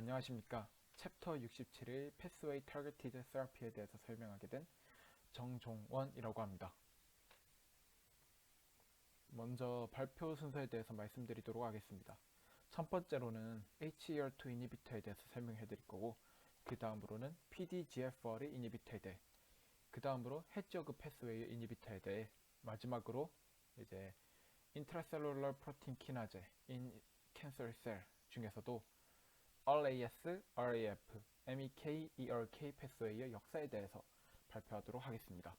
안녕하십니까. 챕터 67의 Pathway Targeted Therapy에 대해서 설명하게 된 정종원이라고 합니다. 먼저 발표 순서에 대해서 말씀드리도록 하겠습니다. 첫 번째로는 HER2 이니비터에 대해서 설명해 드릴 거고, 그 다음으로는 PDGFR의 이니비터에 대해, 그 다음으로 해저그 패스웨이 이니비터에 대해, 마지막으로 이제 인트라셀룰러 프로틴 키나제 in cancer cell 중에서도 RAS, RAF, MEK, ERK 패스웨이의 역사에 대해서 발표하도록 하겠습니다.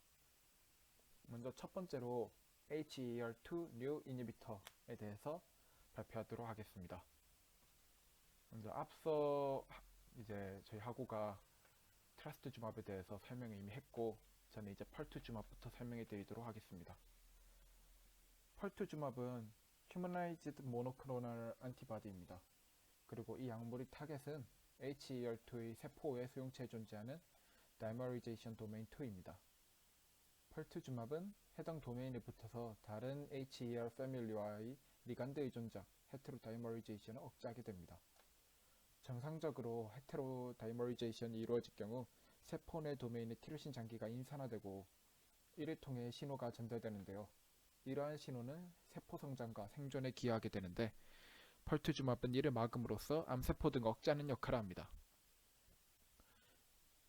먼저 첫 번째로 HER2 new inhibitor에 대해서 발표하도록 하겠습니다. 먼저 앞서 이제 저희 하고가 트라스트주맙에 대해서 설명을 이미 했고, 저는 이제 펄투주맙부터 설명해 드리도록 하겠습니다. 펄투주맙은 Humanized Monoclonal Antibody입니다. 그리고 이 약물의 타겟은 HER2의 세포의 수용체에 존재하는 다이머리제이션 도메인 2입니다. 펄투주맙은 해당 도메인에 붙어서 다른 HER 패밀리와의 리간드 의존작 헤테로다이머리제이션을 억제하게 됩니다. 정상적으로 헤테로다이머리제이션이 이루어질 경우 세포 내 도메인의 티로신 장기가 인산화되고 이를 통해 신호가 전달되는데요. 이러한 신호는 세포 성장과 생존에 기여하게 되는데, 펄투주맙은 이를 막음으로써 암세포 등 억제하는 역할을 합니다.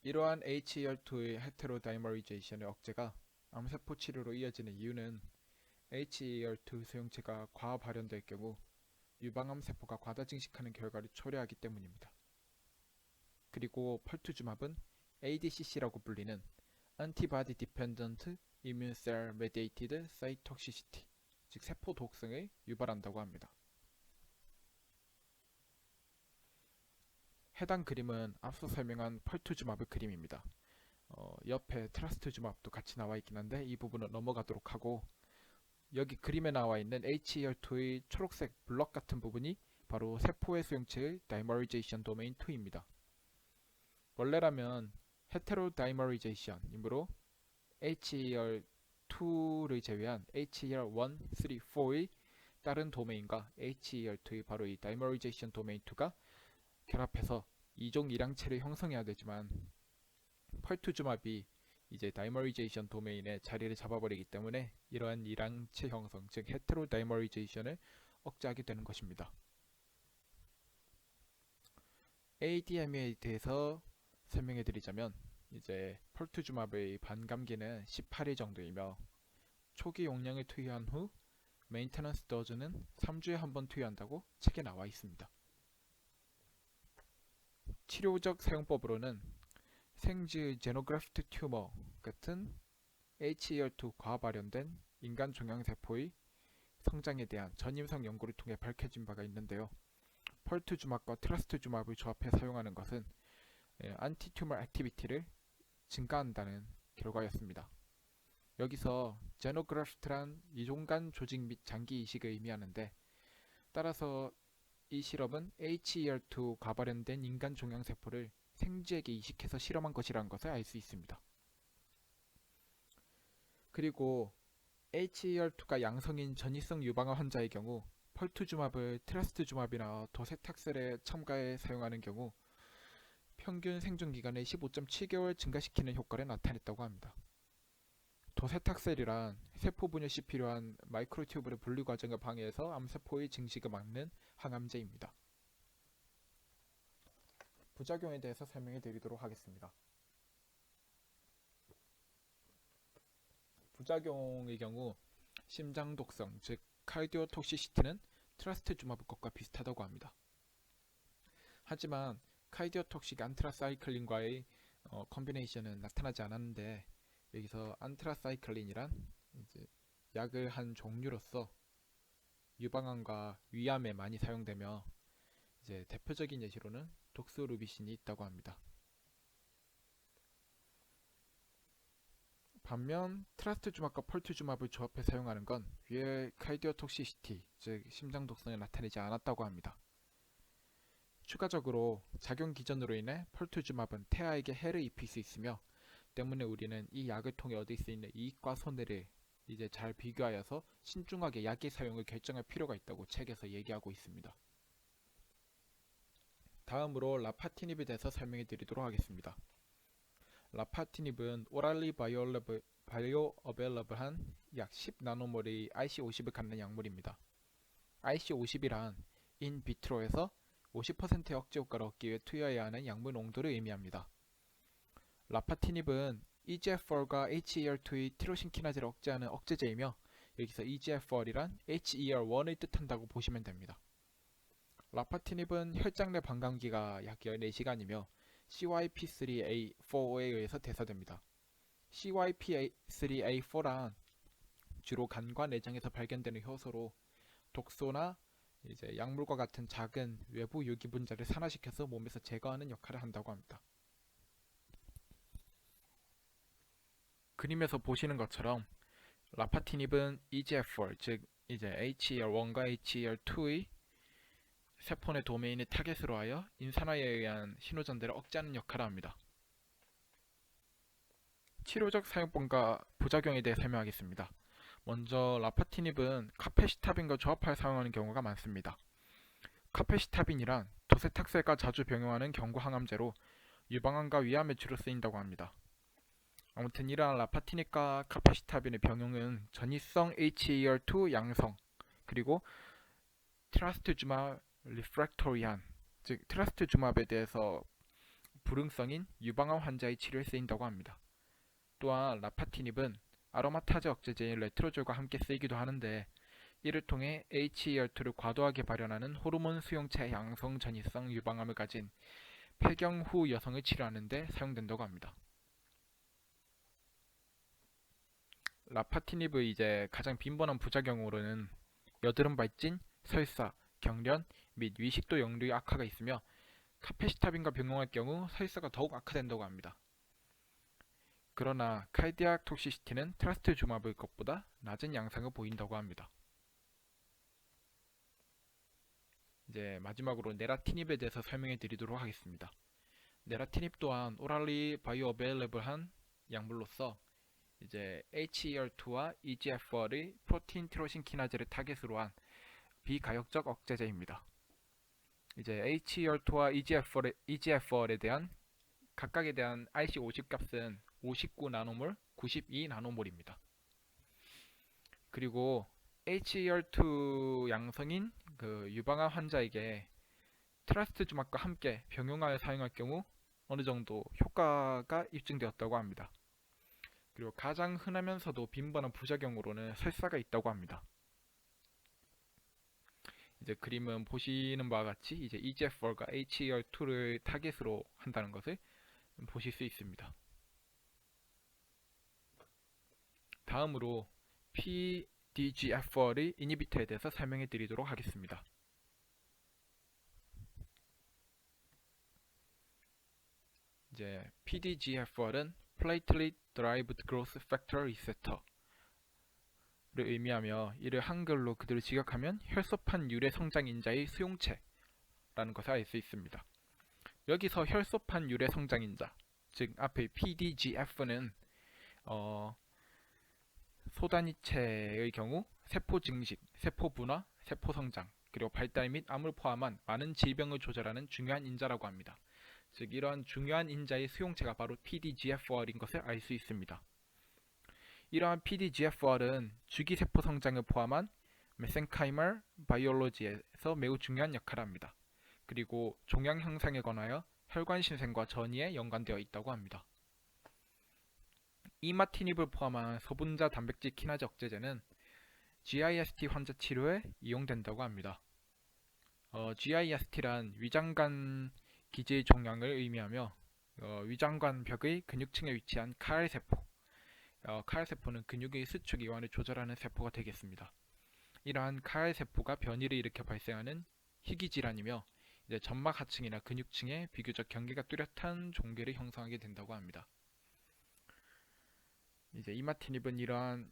이러한 HER2의 헤테로다이머리제이션의 억제가 암세포 치료로 이어지는 이유는 HER2 수용체가 과하 발현될 경우 유방암 세포가 과다 증식하는 결과를 초래하기 때문입니다. 그리고 펄투주맙은 ADCC라고 불리는 Antibody Dependent Immune Cell Mediated Cytotoxicity, 즉 세포 독성을 유발한다고 합니다. 해당 그림은 앞서 설명한 펄투주맙의 그림입니다. 옆에 트라스트주맙도 같이 나와 있긴 한데 이 부분은 넘어가도록 하고, 여기 그림에 나와 있는 HER2의 초록색 블럭 같은 부분이 바로 세포의 수용체의 다이머리제이션 도메인 2입니다. 원래라면 헤테로다이머리제이션이므로 HER2를 제외한 HER1, 3, 4의 다른 도메인과 HER2의 바로 이 다이머리제이션 도메인 2가 결합해서 이종 일양체를 형성해야 되지만, 펄투주맙이 이제 다이머리제이션 도메인에 자리를 잡아버리기 때문에 이러한 일양체 형성, 즉 헤테로다이머리제이션을 억제하게 되는 것입니다. ADM에 대해서 설명해 드리자면, 이제 펄투주맙의 반감기는 18일 정도이며 초기 용량을 투여한 후 메인테넌스 도즈는 3주에 한 번 투여한다고 책에 나와 있습니다. 치료적 사용법으로는 생쥐 제노그래프트 튜머 같은 HER2 과하 발현된 인간 종양세포의 성장에 대한 전임성 연구를 통해 밝혀진 바가 있는데요. 펄투주맙과 트라스트주맙을 조합해 사용하는 것은 안티튜머 액티비티를 증가한다는 결과였습니다. 여기서 제노그래프트란 이종간 조직 및 장기 이식을 의미하는데, 따라서 이 실험은 HER2 과발현된 인간 종양세포를 생쥐에게 이식해서 실험한 것이라는 것을 알 수 있습니다. 그리고 HER2가 양성인 전이성 유방암 환자의 경우 펄투주맙을 트라스트주맙이나 도세탁셀에 첨가해 사용하는 경우 평균 생존 기간을 15.7개월 증가시키는 효과를 나타냈다고 합니다. 도세탁셀이란 세포 분열 시 필요한 마이크로튜브의 분리 과정을 방해해서 암세포의 증식을 막는 항암제입니다. 부작용에 대해서 설명해 드리도록 하겠습니다. 부작용의 경우 심장 독성, 즉 카이디오톡시시티는 트라스트주맙 것과 비슷하다고 합니다. 하지만 카이디오톡식 안트라사이클린과의 컨비네이션은 나타나지 않았는데, 여기서 안트라사이클린이란 이제 약을 한 종류로서 유방암과 위암에 많이 사용되며, 이제 대표적인 예시로는 독스루비신이 있다고 합니다. 반면 트라스트주맙과 펄투주맙을 조합해 사용하는 건 위의 카이디오톡시시티, 즉 심장 독성을 나타내지 않았다고 합니다. 추가적으로 작용 기전으로 인해 펄투주맙은 태아에게 해를 입힐 수 있으며, 때문에 우리는 이 약을 통해 얻을 수 있는 이익과 손해를 이제 잘 비교하여서 신중하게 약의 사용을 결정할 필요가 있다고 책에서 얘기하고 있습니다. 다음으로 라파티닙에 대해서 설명해 드리도록 하겠습니다. 라파티닙은 오랄리 바이오어베일러블한 약 10나노몰의 IC50을 갖는 약물입니다. IC50이란 인비트로에서 50%의 억제 효과를 얻기 위해 투여해야 하는 약물 농도를 의미합니다. 라파티닙은 EGFR과 HER2의 티로신 키나제를 억제하는 억제제이며 여기서 EGFR이란 HER1을 뜻한다고 보시면 됩니다. 라파티닙은 혈장 내 반감기가 약 14시간이며 CYP3A4에 의해서 대사됩니다. CYP3A4란 주로 간과 내장에서 발견되는 효소로 독소나 약물과 같은 작은 외부 유기 분자를 산화시켜서 몸에서 제거하는 역할을 한다고 합니다. 그림에서 보시는 것처럼 라파티닙은 EGFR, 즉 HER1과 HER2의 세포 내 도메인을 타겟으로 하여 인산화에 의한 신호전달을 억제하는 역할을 합니다. 치료적 사용법과 부작용에 대해 설명하겠습니다. 먼저 라파티닙은 카페시타빈과 조합하여 사용하는 경우가 많습니다. 카페시타빈이란 도세탁셀과 자주 병용하는 경구 항암제로 유방암과 위암에 주로 쓰인다고 합니다. 아무튼 이러한 라파티닙과 카페시타빈의 병용은 전이성 HER2 양성 그리고 트라스트주마 리프랙토리한, 즉 트라스트주마브에 대해서 불응성인 유방암 환자의 치료에 쓰인다고 합니다. 또한 라파티닙은 아로마타제 억제제인 레트로졸과 함께 쓰이기도 하는데 이를 통해 HER2를 과도하게 발현하는 호르몬 수용체 양성 전이성 유방암을 가진 폐경 후 여성을 치료하는 데 사용된다고 합니다. 라파티닙의 가장 빈번한 부작용으로는 여드름 발진, 설사, 경련 및 위식도 역류의 악화가 있으며 카페시타빈과 병용할 경우 설사가 더욱 악화된다고 합니다. 그러나 카디악 톡시시티는 트라스트주마브의 것보다 낮은 양상을 보인다고 합니다. 이제 마지막으로 네라티닙에 대해서 설명해 드리도록 하겠습니다. 네라티닙 또한 오랄리 바이오어베일러블한 약물로서 HER2와 EGFR의 프로틴 티로신 키나제를 타겟으로 한 비가역적 억제제입니다. HER2와 EGFR에 대한 각각에 대한 IC50 값은 59나노몰, 92나노몰입니다. 그리고 HER2 양성인 유방암 환자에게 트라스트주마브과 함께 병용하여 사용할 경우 어느 정도 효과가 입증되었다고 합니다. 그리고 가장 흔하면서도 빈번한 부작용으로는 설사가 있다고 합니다. 그림은 보시는 바와 같이 EGFR과 HER2를 타겟으로 한다는 것을 보실 수 있습니다. 다음으로 PDGFR의 이니비터에 대해서 설명해 드리도록 하겠습니다. PDGFR은 Platelet Derived Growth Factor Receptor 를 의미하며 이를 한글로 그대로 직역하면 혈소판 유래 성장 인자의 수용체라는 것을 알 수 있습니다. 여기서 혈소판 유래 성장 인자, 즉 앞에 PDGF는 소단위체의 경우 세포 증식, 세포 분화, 세포 성장, 그리고 발달 및 암을 포함한 많은 질병을 조절하는 중요한 인자라고 합니다. 즉 이러한 중요한 인자의 수용체가 바로 PDGFR인 것을 알 수 있습니다. 이러한 PDGFR은 주기세포 성장을 포함한 메센카이멀 바이올로지에서 매우 중요한 역할을 합니다. 그리고 종양 형상에 관하여 혈관 신생과 전이에 연관되어 있다고 합니다. 이마티닙을 포함한 소분자 단백질 키나제 억제제는 GIST 환자 치료에 이용된다고 합니다. GIST란 위장관 기질 종양을 의미하며 위장관 벽의 근육층에 위치한 카알세포, 카알세포는 근육의 수축 이완을 조절하는 세포가 되겠습니다. 이러한 카알세포가 변이를 일으켜 발생하는 희귀질환이며 점막 하층이나 근육층에 비교적 경계가 뚜렷한 종괴를 형성하게 된다고 합니다. 이마티닙은 이러한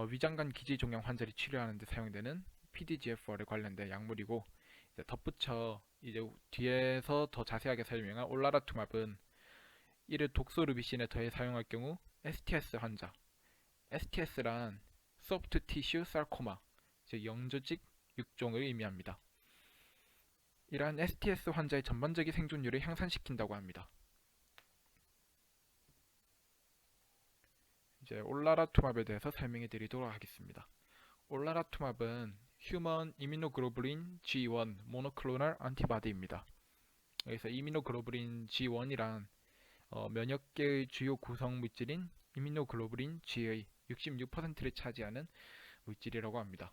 위장관 기질 종양 환자를 치료하는 데 사용되는 PDGFR에 관련된 약물이고, 덧붙여 뒤에서 더 자세하게 설명한 올라라투맙은 이를 독소르비신에 더해 사용할 경우 STS 환자, STS란 소프트 티슈 sarcoma, 즉 영조직 육종을 의미합니다. 이러한 STS 환자의 전반적인 생존율을 향상시킨다고 합니다. 이제 올라라투맙에 대해서 설명해 드리도록 하겠습니다. 올라라투맙은 휴먼 이뮤노글로불린 G1 모노클로널 안티바디입니다. 여기서 이뮤노글로불린 G1이란 면역계의 주요 구성 물질인 이뮤노글로불린 G의 66%를 차지하는 물질이라고 합니다.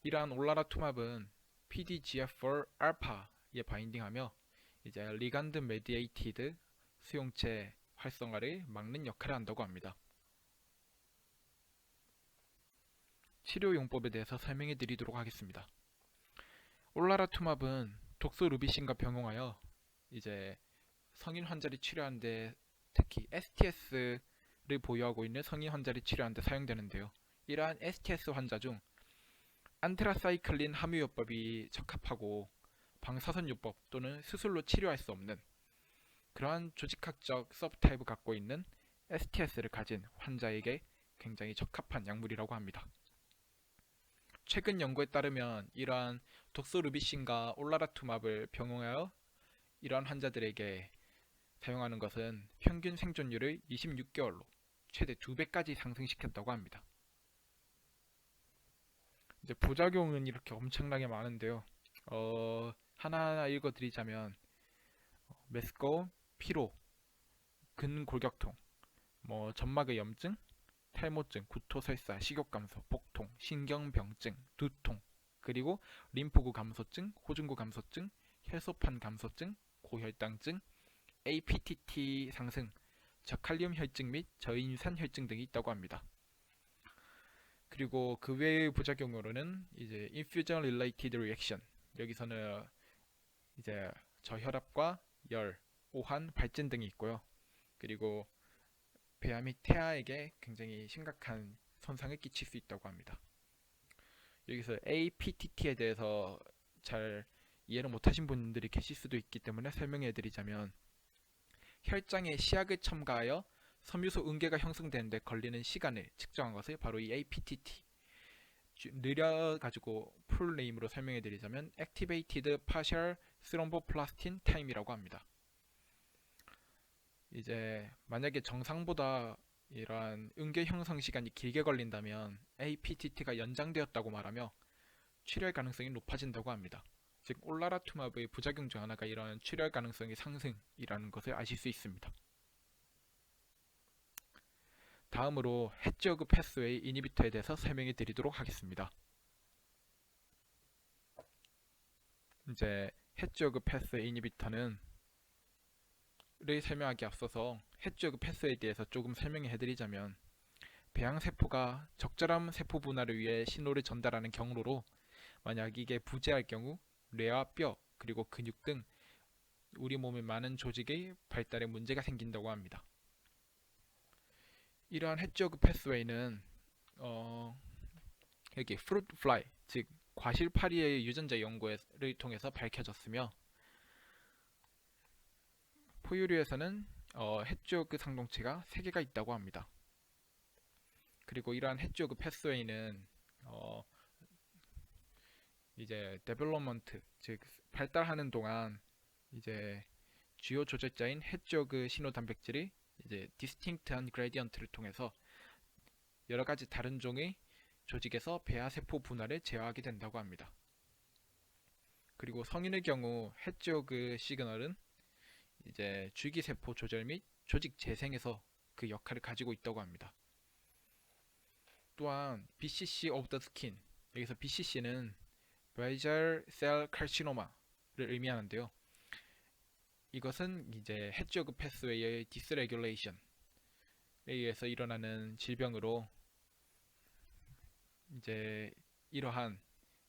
이러한 올라라투맙은 PDGFR 알파에 바인딩하며 이제 리간드 메디에이티드 수용체 활성화를 막는 역할을 한다고 합니다. 치료 용법에 대해서 설명해 드리도록 하겠습니다. 올라라투맙은 독소루비신과 병용하여 이제 성인 환자를 치료하는데 특히 STS를 보유하고 있는 성인 환자를 치료하는데 사용되는데요. 이러한 STS 환자 중 안트라사이클린 함유요법이 적합하고 방사선요법 또는 수술로 치료할 수 없는 그러한 조직학적 서브타입을 갖고 있는 STS를 가진 환자에게 굉장히 적합한 약물이라고 합니다. 최근 연구에 따르면 이러한 독소루비신과 올라라투맙을 병용하여 이러한 환자들에게 사용하는 것은 평균 생존율을 26개월로 최대 2배까지 상승시켰다고 합니다. 이제 부작용은 이렇게 엄청나게 많은데요. 하나하나 읽어드리자면 메스꺼움, 피로, 근골격통, 점막의 염증, 탈모증, 구토설사, 식욕감소, 복통, 신경병증, 두통, 그리고 림프구 감소증, 호중구 감소증, 혈소판 감소증, 고혈당증, APTT 상승, 저칼륨 혈증 및 저인산 혈증 등이 있다고 합니다. 그리고 그 외의 부작용으로는 이제 infusion related reaction, 여기서는 이제 저혈압과 열, 오한, 발진 등이 있고요. 그리고 폐하 및 태아에게 굉장히 심각한 손상을 끼칠 수 있다고 합니다. 여기서 APTT에 대해서 잘 이해를 못하신 분들이 계실 수도 있기 때문에 설명해 드리자면 혈장에 시약을 첨가하여 섬유소 응계가 형성되는데 걸리는 시간을 측정한 것을 바로 이 APTT 느려가지고 풀네임으로 설명해 드리자면 Activated Partial Thromboplastin Time이라고 합니다. 이제 만약에 정상보다 이러한 응계 형성 시간이 길게 걸린다면 APTT가 연장되었다고 말하며 출혈 가능성이 높아진다고 합니다. 즉 올라라투맙의 부작용 중 하나가 이러한 출혈 가능성의 상승이라는 것을 아실 수 있습니다. 다음으로 헤지오그 패스웨이 이니비터에 대해서 설명해 드리도록 하겠습니다. 이제 헤지오그 패스웨이 이니비터는 를 설명하기 앞서서 헤지오그 패스웨이에 대해서 조금 설명해 드리자면 배양세포가 적절한 세포 분할을 위해 신호를 전달하는 경로로 만약 이게 부재할 경우 뇌와 뼈 그리고 근육 등 우리 몸의 많은 조직의 발달에 문제가 생긴다고 합니다. 이러한 헤지오그 패스웨이는 여기 프루트 플라이 즉 과실파리의 유전자 연구를 통해서 밝혀졌으며 포유류에서는 헤지오그 상동체가 3개가 있다고 합니다. 그리고 이러한 헤지오그 패스웨이는 이제 데벨롭먼트 즉 발달하는 동안 이제 주요 조절자인 헤지오그 신호 단백질이 이제 디스팅트한 그레디언트를 통해서 여러 가지 다른 종의 조직에서 배아세포 분할을 제어하게 된다고 합니다. 그리고 성인의 경우 헤지오그 시그널은 이제 줄기세포 조절 및 조직 재생에서 그 역할을 가지고 있다고 합니다. 또한 BCC of the skin, 여기서 BCC는 basal cell carcinoma를 의미하는데요. 이것은 이제 헤지오그 패스웨이의 디스레귤레이션에 의해서 일어나는 질병으로 이제 이러한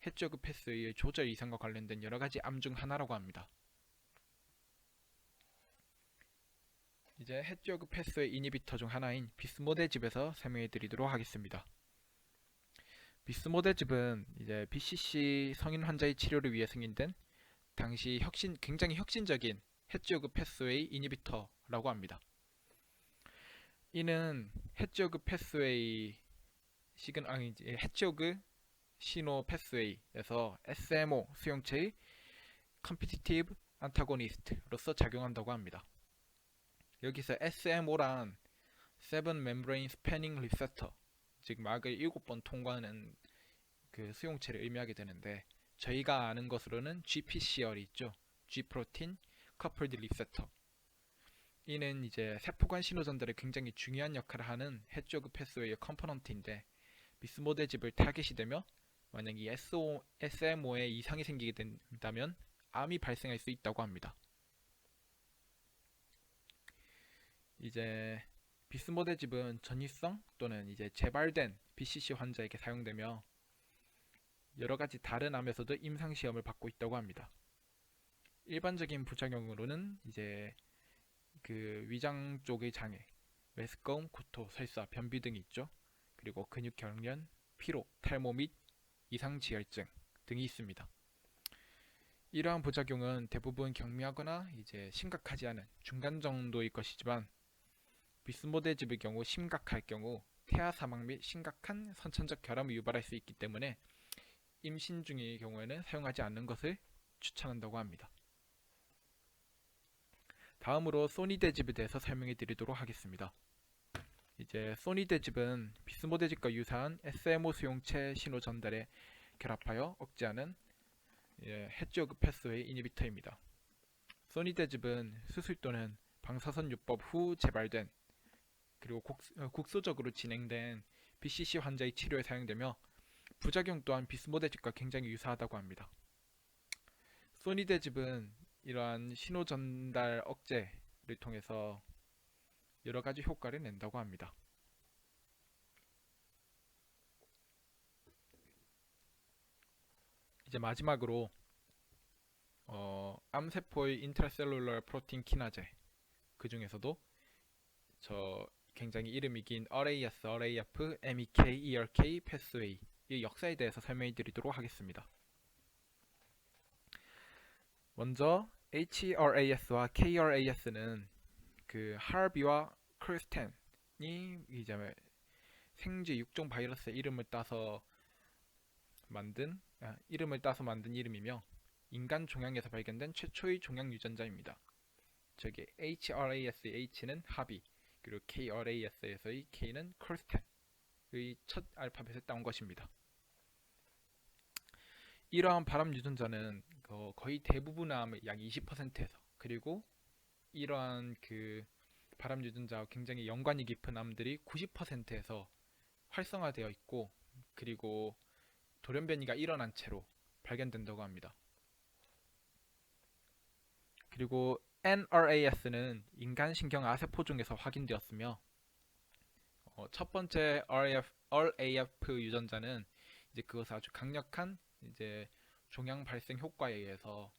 헤지오그 패스웨이의 조절 이상과 관련된 여러 가지 암 중 하나라고 합니다. 이제 헤지오그 패스웨이 이니비터 중 하나인 비스모데집에서 설명해 드리도록 하겠습니다. 비스모데집은 이제 BCC 성인 환자의 치료를 위해 승인된 당시 굉장히 혁신적인 헤지오그 패스웨이 이니비터라고 합니다. 이는 헤지오그 패스웨이 헤지오그 신호 패스웨이에서 SMO 수용체의 Competitive Antagonist로서 작용한다고 합니다. 여기서 SMO란 Seven Membrane Spanning Receptor, 즉 막을 7번 통과하는 그 수용체를 의미하게 되는데, 저희가 아는 것으로는 GPCR이 있죠. G 프로틴 Coupled Receptor. 이는 이제 세포간 신호 전달에 굉장히 중요한 역할을 하는 해저그 패스웨이의 컴포넌트인데, 비스모데집을 타겟이 되며 만약 이 SMO에 이상이 생기게 된다면 암이 발생할 수 있다고 합니다. 이제 비스모데집은 전이성 또는 이제 재발된 BCC 환자에게 사용되며 여러 가지 다른 암에서도 임상 시험을 받고 있다고 합니다. 일반적인 부작용으로는 이제 그 위장 쪽의 장애, 메스꺼움, 구토, 설사, 변비 등이 있죠. 그리고 근육 경련, 피로, 탈모 및 이상 지혈증 등이 있습니다. 이러한 부작용은 대부분 경미하거나 이제 심각하지 않은 중간 정도일 것이지만, 비스모데집의 경우 심각할 경우 태아 사망 및 심각한 선천적 결함을 유발할 수 있기 때문에 임신 중의 경우에는 사용하지 않는 것을 추천한다고 합니다. 다음으로 소니데집에 대해서 설명해 드리도록 하겠습니다. 이제 소니데집은 비스모데집과 유사한 SMO 수용체 신호 전달에 결합하여 억제하는 해저그 패스웨이 이니비터입니다. 소니데집은 수술 또는 방사선 요법 후 재발된 그리고 국소적으로 진행된 BCC 환자의 치료에 사용되며 부작용 또한 비스모데집과 굉장히 유사하다고 합니다. 소니데집은 이러한 신호 전달 억제를 통해서 여러 가지 효과를 낸다고 합니다. 이제 마지막으로 암세포의 인트라셀룰러 프로틴 키나제, 그 중에서도 굉장히 이름이 긴 RAS, RAF, MEK, ERK 패스웨이 이 역사에 대해서 설명해 드리도록 하겠습니다. 먼저 HRAS와 KRAS는 그 하비와 크리스텐이 이제 생쥐 육종 바이러스의 이름을 따서 만든 이름이며 인간 종양에서 발견된 최초의 종양 유전자입니다. 저기 HRAS의 H는 하비, 그리고 KRAS에서의 K는 크리스텐의 첫 알파벳을 따온 것입니다. 이러한 발암 유전자는 거의 대부분의 암의 약 20%에서, 그리고 이러한 그 발암 유전자와 굉장히 연관이 깊은 암들이 90%에서 활성화되어 있고, 그리고 돌연변이가 일어난 채로 발견된다고 합니다. 그리고 NRAS는 인간 신경 아세포 중에서 확인되었으며, 첫 번째 RAF 유전자는 이제 그것을 아주 강력한 이제 종양 발생 효과에 의해서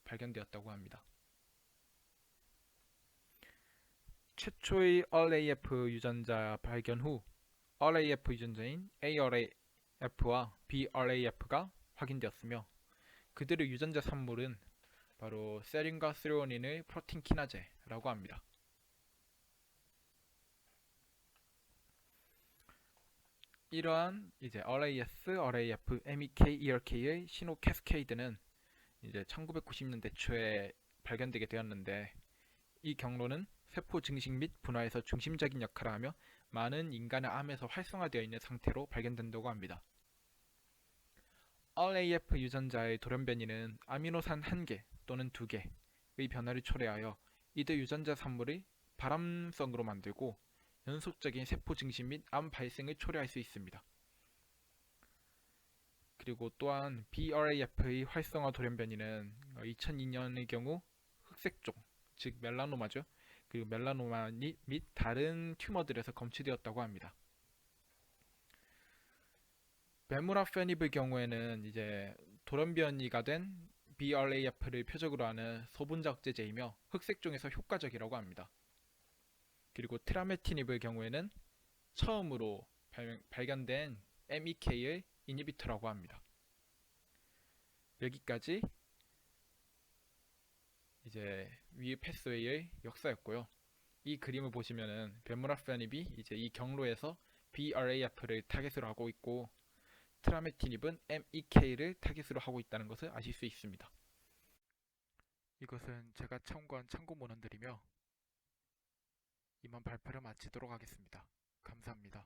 발견되었다고 합니다. 최초의 RAF 유전자 발견 후 RAF 유전자인 ARAF와 BRAF가 확인되었으며, 그들의 유전자 산물은 바로 세린과 스레오닌의 프로틴 키나제라고 합니다. 이러한 이제 RAS, RAF, MEK, ERK의 신호 캐스케이드는 이제 1990년대 초에 발견되게 되었는데, 이 경로는 세포 증식 및 분화에서 중심적인 역할을 하며 많은 인간의 암에서 활성화되어 있는 상태로 발견된다고 합니다. RAF 유전자의 돌연변이는 아미노산 1개 또는 2개의 변화를 초래하여 이들 유전자 산물의 발암성으로 만들고 연속적인 세포 증식 및 암 발생을 초래할 수 있습니다. 그리고 또한 BRAF의 활성화 돌연변이는 2002년의 경우 흑색종, 즉 멜라노마죠. 그리고 멜라노마 및 다른 튜머들에서 검출되었다고 합니다. 베무라페닙의 경우에는 이제 돌연변이가 된 BRAF를 표적으로 하는 소분자 억제제이며 흑색종에서 효과적이라고 합니다. 그리고 트라메티닙의 경우에는 처음으로 발견된 MEK의 이니비터라고 합니다. 여기까지 이제 위 패스웨이의 역사였고요. 이 그림을 보시면은 베무라페닙이 이제 이 경로에서 BRAF를 타겟으로 하고 있고, 트라메티닙은 MEK를 타겟으로 하고 있다는 것을 아실 수 있습니다. 이것은 제가 참고한 참고문헌들이며 이만 발표를 마치도록 하겠습니다. 감사합니다.